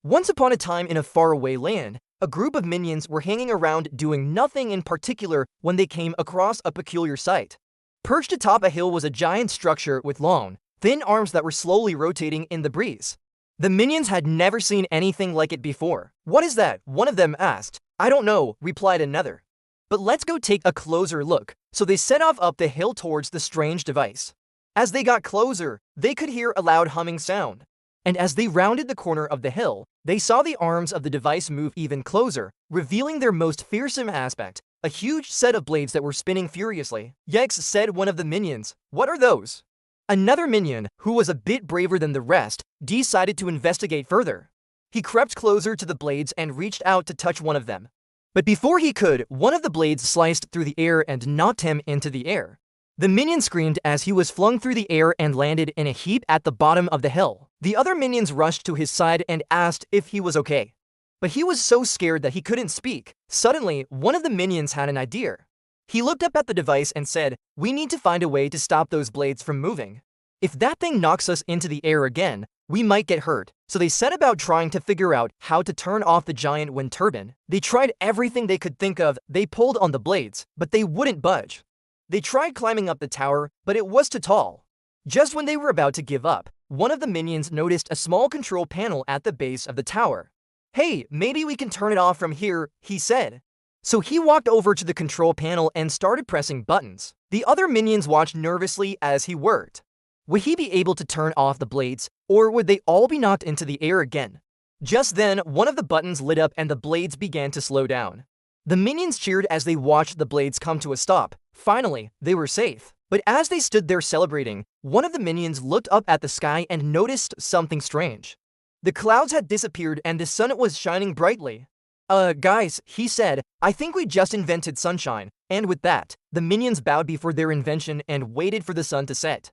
Once upon a time in a faraway land, a group of minions were hanging around doing nothing in particular when they came across a peculiar sight. Perched atop a hill was a giant structure with long, thin arms that were slowly rotating in the breeze. The minions had never seen anything like it before. "What is that?" one of them asked. "I don't know," replied another. "But let's go take a closer look." So they set off up the hill towards the strange device. As they got closer, they could hear a loud humming sound. And as they rounded the corner of the hill, they saw the arms of the device move even closer, revealing their most fearsome aspect, a huge set of blades that were spinning furiously. "Yikes," said one of the minions. "What are those?" Another minion, who was a bit braver than the rest, decided to investigate further. He crept closer to the blades and reached out to touch one of them. But before he could, one of the blades sliced through the air and knocked him into the air. The minion screamed as he was flung through the air and landed in a heap at the bottom of the hill. The other minions rushed to his side and asked if he was okay. But he was so scared that he couldn't speak. Suddenly, one of the minions had an idea. He looked up at the device and said, "We need to find a way to stop those blades from moving. If that thing knocks us into the air again, we might get hurt." So they set about trying to figure out how to turn off the giant wind turbine. They tried everything they could think of. They pulled on the blades, but they wouldn't budge. They tried climbing up the tower, but it was too tall. Just when they were about to give up, one of the minions noticed a small control panel at the base of the tower. "Hey, maybe we can turn it off from here," he said. So he walked over to the control panel and started pressing buttons. The other minions watched nervously as he worked. Would he be able to turn off the blades, or would they all be knocked into the air again? Just then, one of the buttons lit up and the blades began to slow down. The minions cheered as they watched the blades come to a stop. Finally, they were safe. But as they stood there celebrating, one of the minions looked up at the sky and noticed something strange. The clouds had disappeared and the sun was shining brightly. Guys," he said, "I think we just invented sunshine." And with that, the minions bowed before their invention and waited for the sun to set.